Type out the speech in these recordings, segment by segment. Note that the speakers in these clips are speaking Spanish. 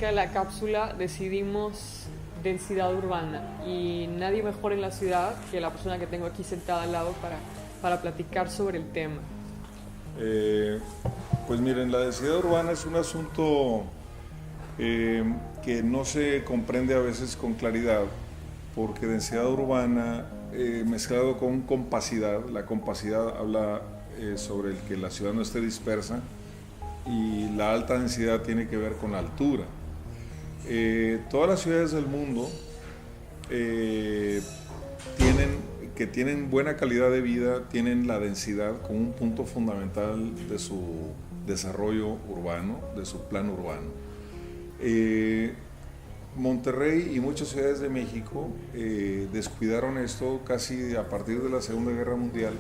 dinámica de la cápsula decidimos densidad urbana y nadie mejor en la ciudad que la persona que tengo aquí sentada al lado para platicar sobre el tema. Pues miren, la densidad urbana es un asunto que no se comprende a veces con claridad, porque densidad urbana mezclado con compacidad, la compacidad habla sobre el que la ciudad no esté dispersa, y la alta densidad tiene que ver con la altura. Todas las ciudades del mundo tienen buena calidad de vida, tienen la densidad como un punto fundamental de su desarrollo urbano, de su plan urbano. Monterrey y muchas ciudades de México descuidaron esto casi a partir de la Segunda Guerra Mundial.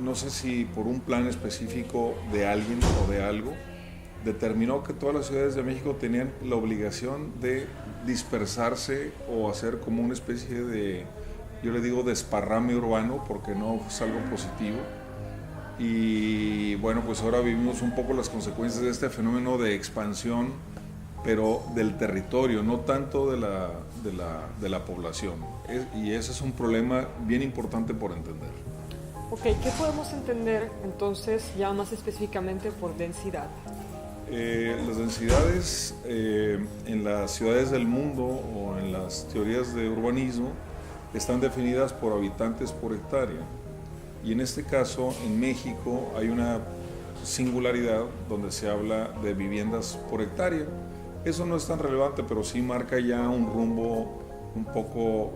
No sé si por un plan específico de alguien o de algo, determinó que todas las ciudades de México tenían la obligación de dispersarse o hacer como una especie de, yo le digo, desparrame urbano, porque no es algo positivo. Y bueno, pues ahora vivimos un poco las consecuencias de este fenómeno de expansión, pero del territorio, no tanto de la población. Y ese es un problema bien importante por entender. Ok, ¿qué podemos entender entonces ya más específicamente por densidad? Las densidades en las ciudades del mundo o en las teorías de urbanismo están definidas por habitantes por hectárea. Y en este caso, en México, hay una singularidad donde se habla de viviendas por hectárea. Eso no es tan relevante, pero sí marca ya un rumbo un poco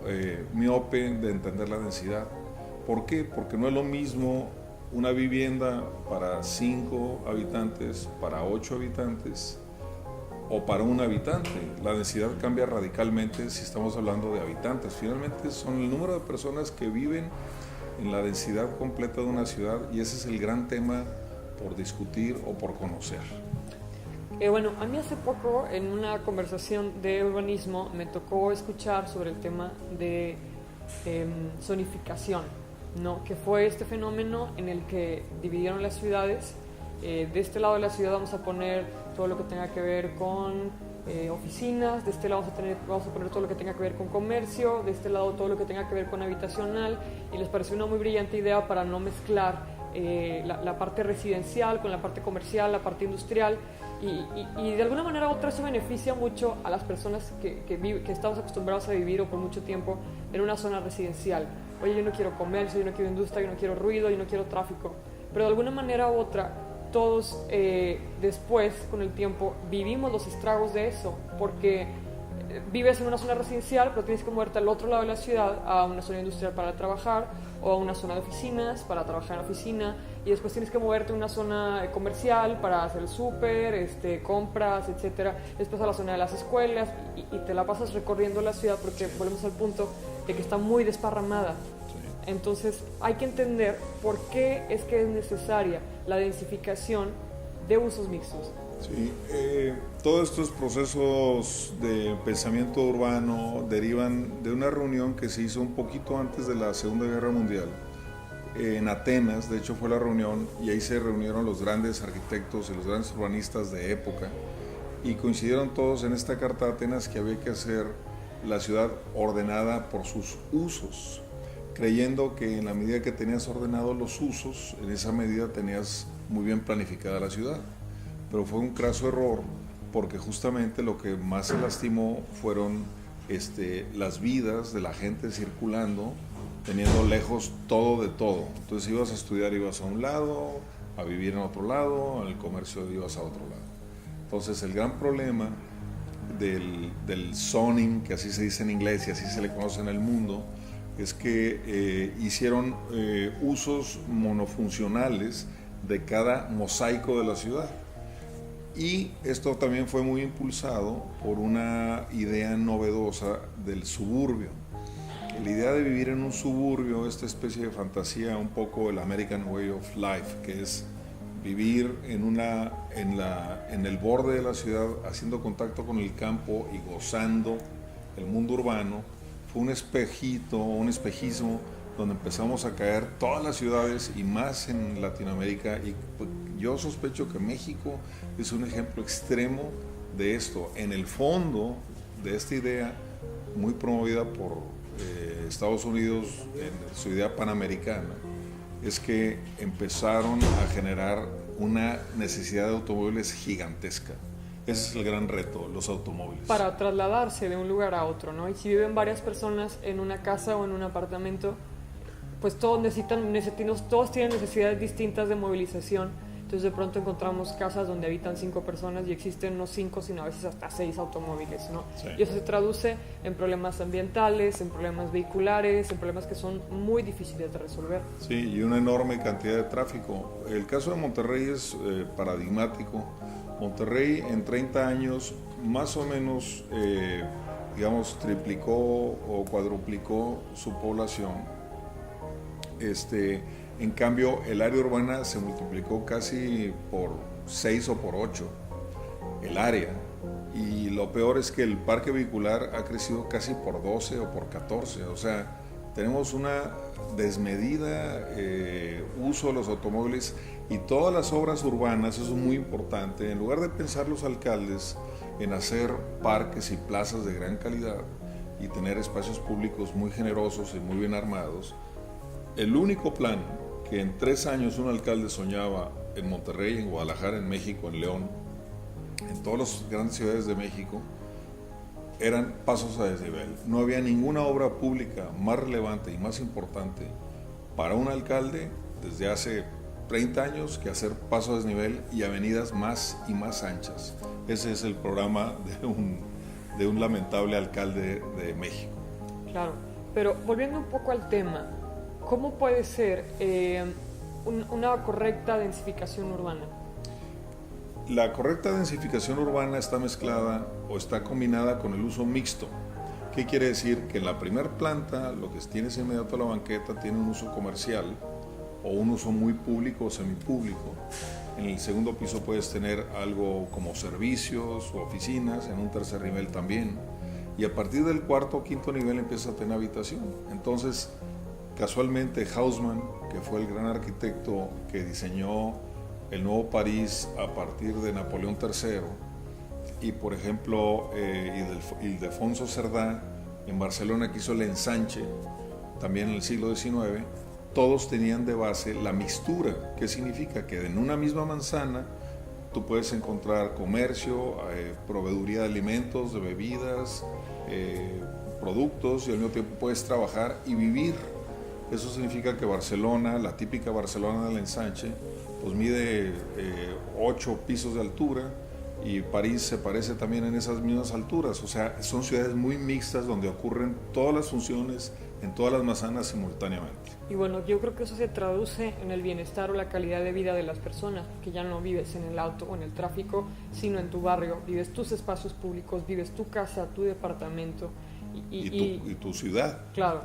miope de entender la densidad. ¿Por qué? Porque no es lo mismo una vivienda para 5 habitantes, para 8 habitantes o para un habitante. La densidad cambia radicalmente si estamos hablando de habitantes. Finalmente son el número de personas que viven en la densidad completa de una ciudad, y ese es el gran tema por discutir o por conocer. Bueno, a mí hace poco en una conversación de urbanismo me tocó escuchar sobre el tema de zonificación, ¿no? Que fue este fenómeno en el que dividieron las ciudades. De este lado de la ciudad vamos a poner todo lo que tenga que ver con oficinas, de este lado vamos a poner todo lo que tenga que ver con comercio, de este lado todo lo que tenga que ver con habitacional, y les pareció una muy brillante idea para no mezclar la parte residencial con la parte comercial, la parte industrial, y de alguna manera u otra eso beneficia mucho a las personas que estamos acostumbrados a vivir o por mucho tiempo en una zona residencial. Oye, yo no quiero comercio, yo no quiero industria, yo no quiero ruido, yo no quiero tráfico, pero de alguna manera u otra todos después, con el tiempo, vivimos los estragos de eso, porque vives en una zona residencial, pero tienes que moverte al otro lado de la ciudad, a una zona industrial para trabajar, o a una zona de oficinas para trabajar en la oficina, y después tienes que moverte a una zona comercial para hacer el súper, compras, etcétera. Después a la zona de las escuelas, y te la pasas recorriendo la ciudad, porque volvemos al punto de que está muy desparramada. Entonces hay que entender por qué es que es necesaria la densificación de usos mixtos. Sí, todos estos procesos de pensamiento urbano derivan de una reunión que se hizo un poquito antes de la Segunda Guerra Mundial en Atenas. De hecho fue la reunión, y ahí se reunieron los grandes arquitectos y los grandes urbanistas de época, y coincidieron todos en esta carta de Atenas que había que hacer la ciudad ordenada por sus usos, creyendo que en la medida que tenías ordenados los usos, en esa medida tenías muy bien planificada la ciudad. Pero fue un craso error, porque justamente lo que más se lastimó fueron las vidas de la gente circulando, teniendo lejos todo de todo. Entonces ibas a estudiar, ibas a un lado, a vivir en otro lado, al comercio ibas a otro lado. Entonces el gran problema del zoning, que así se dice en inglés y así se le conoce en el mundo, es que hicieron usos monofuncionales de cada mosaico de la ciudad. Y esto también fue muy impulsado por una idea novedosa del suburbio. La idea de vivir en un suburbio, esta especie de fantasía, un poco el American Way of Life, que es vivir en el borde de la ciudad, haciendo contacto con el campo y gozando el mundo urbano, fue un espejismo donde empezamos a caer todas las ciudades, y más en Latinoamérica, y yo sospecho que México es un ejemplo extremo de esto. En el fondo de esta idea, muy promovida por Estados Unidos en su idea panamericana, es que empezaron a generar una necesidad de automóviles gigantesca. Ese es el gran reto, los automóviles. Para trasladarse de un lugar a otro, ¿no? Y si viven varias personas en una casa o en un apartamento, pues todos tienen necesidades distintas de movilización. Entonces de pronto encontramos casas donde habitan 5 personas y existen no 5, sino a veces hasta 6 automóviles, ¿no? Sí. Y eso se traduce en problemas ambientales, en problemas vehiculares, en problemas que son muy difíciles de resolver. Sí, y una enorme cantidad de tráfico. El caso de Monterrey es paradigmático. Monterrey en 30 años más o menos, digamos, triplicó o cuadruplicó su población. En cambio, el área urbana se multiplicó casi por 6 o por 8, el área. Y lo peor es que el parque vehicular ha crecido casi por 12 o por 14. O sea, tenemos una desmedida uso de los automóviles y todas las obras urbanas, eso es muy importante. En lugar de pensar los alcaldes en hacer parques y plazas de gran calidad y tener espacios públicos muy generosos y muy bien armados, el único plan que en 3 años un alcalde soñaba en Monterrey, en Guadalajara, en México, en León, en todas las grandes ciudades de México, eran pasos a desnivel. No había ninguna obra pública más relevante y más importante para un alcalde desde hace 30 años que hacer pasos a desnivel y avenidas más y más anchas. Ese es el programa de un lamentable alcalde de México. Claro, pero volviendo un poco al tema, ¿cómo puede ser una correcta densificación urbana? La correcta densificación urbana está mezclada o está combinada con el uso mixto. ¿Qué quiere decir? Que en la primera planta, lo que tienes inmediato a la banqueta tiene un uso comercial o un uso muy público o semipúblico. En el segundo piso puedes tener algo como servicios o oficinas, en un tercer nivel también. Y a partir del cuarto o quinto nivel empiezas a tener habitación. Entonces, casualmente Haussmann, que fue el gran arquitecto que diseñó el nuevo París a partir de Napoleón III, y por ejemplo Ildefonso Cerdá en Barcelona, que hizo el ensanche también en el siglo XIX, todos tenían de base la mixtura. ¿Qué significa? Que en una misma manzana tú puedes encontrar comercio, proveeduría de alimentos, de bebidas, productos, y al mismo tiempo puedes trabajar y vivir. Eso significa que Barcelona, la típica Barcelona del ensanche, pues mide 8 pisos de altura, y París se parece también en esas mismas alturas. O sea, son ciudades muy mixtas donde ocurren todas las funciones en todas las manzanas simultáneamente. Y bueno, yo creo que eso se traduce en el bienestar o la calidad de vida de las personas, que ya no vives en el auto o en el tráfico, sino en tu barrio, vives tus espacios públicos, vives tu casa, tu departamento y tu ciudad. Claro.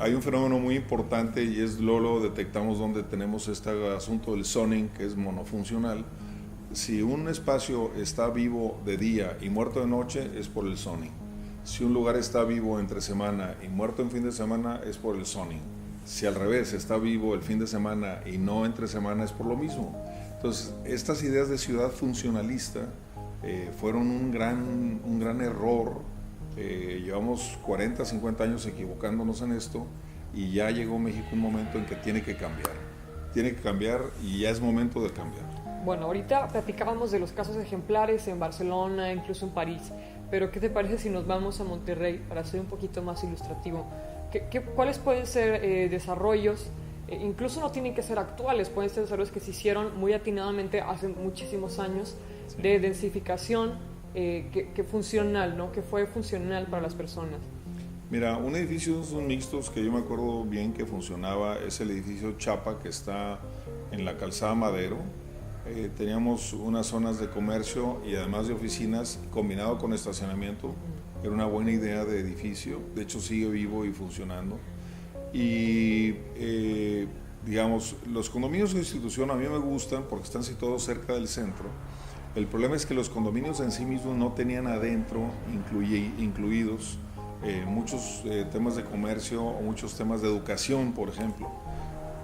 Hay un fenómeno muy importante y lo detectamos donde tenemos este asunto del zoning, que es monofuncional. Si un espacio está vivo de día y muerto de noche, es por el zoning. Si un lugar está vivo entre semana y muerto en fin de semana, es por el zoning. Si al revés, está vivo el fin de semana y no entre semana, es por lo mismo. Entonces, estas ideas de ciudad funcionalista fueron un gran error. Llevamos 40, 50 años equivocándonos en esto, y ya llegó México un momento en que tiene que cambiar. Tiene que cambiar y ya es momento de cambiar. Bueno, ahorita platicábamos de los casos ejemplares en Barcelona, incluso en París, pero ¿qué te parece si nos vamos a Monterrey para ser un poquito más ilustrativo? ¿Cuáles pueden ser desarrollos? Incluso no tienen que ser actuales, pueden ser desarrollos que se hicieron muy atinadamente hace muchísimos años, sí, de densificación que funcional, ¿no? Que fue funcional para las personas. Mira, un edificio de esos mixtos que yo me acuerdo bien que funcionaba es el edificio Chapa, que está en la calzada Madero. Teníamos unas zonas de comercio y además de oficinas combinado con estacionamiento. Era una buena idea de edificio, de hecho sigue vivo y funcionando. Y digamos, los condominios de institución a mí me gustan porque están situados cerca del centro. El problema es que los condominios en sí mismos no tenían adentro incluidos muchos temas de comercio o muchos temas de educación, por ejemplo,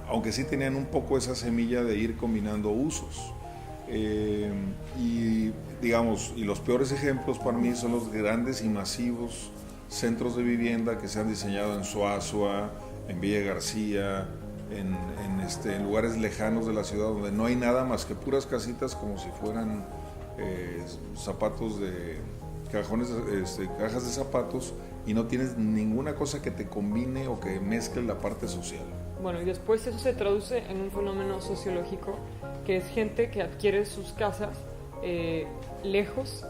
aunque sí tenían un poco esa semilla de ir combinando usos. Y digamos, y los peores ejemplos para mí son los grandes y masivos centros de vivienda que se han diseñado en Suazua, en Villa García, en lugares lejanos de la ciudad donde no hay nada más que puras casitas como si fueran zapatos de cajones, cajas de zapatos, y no tienes ninguna cosa que te combine o que mezcle la parte social. Bueno, y después eso se traduce en un fenómeno sociológico que es gente que adquiere sus casas lejos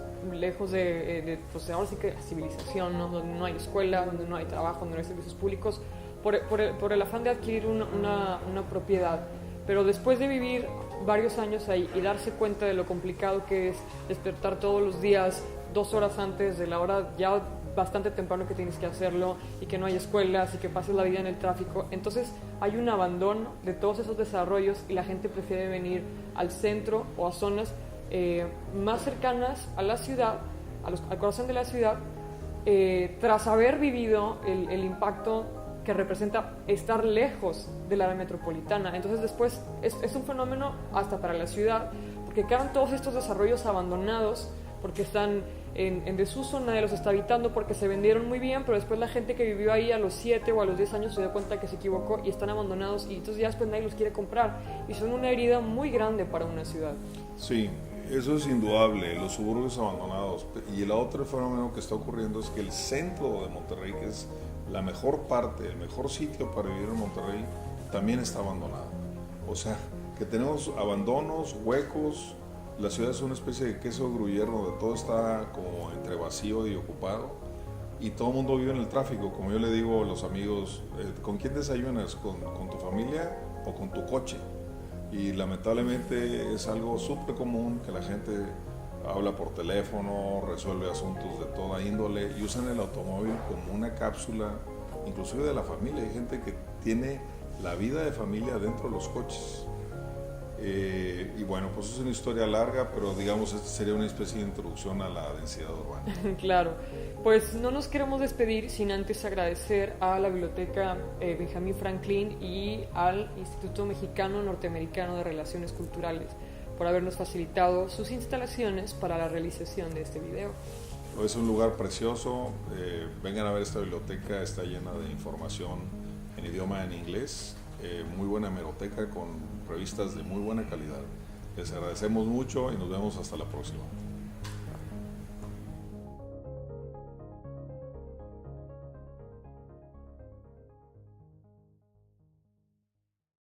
pues ahora sí que civilización, ¿no? Donde no hay escuela, donde no hay trabajo, donde no hay servicios públicos, por el afán de adquirir una propiedad. Pero después de vivir varios años ahí y darse cuenta de lo complicado que es despertar todos los días 2 horas antes de la hora ya bastante temprano que tienes que hacerlo, y que no hay escuelas y que pases la vida en el tráfico, entonces hay un abandono de todos esos desarrollos y la gente prefiere venir al centro o a zonas más cercanas a la ciudad, al corazón de la ciudad, tras haber vivido el impacto que representa estar lejos de la área metropolitana. Entonces después es un fenómeno hasta para la ciudad, porque quedan todos estos desarrollos abandonados, porque están en desuso, nadie los está habitando, porque se vendieron muy bien, pero después la gente que vivió ahí a los 7 o a los 10 años se dio cuenta que se equivocó y están abandonados, y entonces ya después nadie los quiere comprar, y son una herida muy grande para una ciudad. Sí, eso es indudable, los suburbios abandonados. Y el otro fenómeno que está ocurriendo es que el centro de Monterrey, que es la mejor parte, el mejor sitio para vivir en Monterrey, también está abandonado. O sea, que tenemos abandonos, huecos. La ciudad es una especie de queso gruyere donde todo está como entre vacío y ocupado, y todo el mundo vive en el tráfico. Como yo le digo a los amigos, ¿con quién desayunas? ¿Con tu familia o con tu coche? Y lamentablemente es algo súper común que la gente habla por teléfono, resuelve asuntos de toda índole y usan el automóvil como una cápsula, inclusive de la familia. Hay gente que tiene la vida de familia dentro de los coches. Y bueno, pues es una historia larga, pero digamos esta sería una especie de introducción a la densidad urbana. Claro, pues no nos queremos despedir sin antes agradecer a la Biblioteca Benjamin Franklin y al Instituto Mexicano Norteamericano de Relaciones Culturales por habernos facilitado sus instalaciones para la realización de este video. Es un lugar precioso, vengan a ver esta biblioteca, está llena de información en idioma en inglés, muy buena hemeroteca con revistas de muy buena calidad. Les agradecemos mucho y nos vemos hasta la próxima.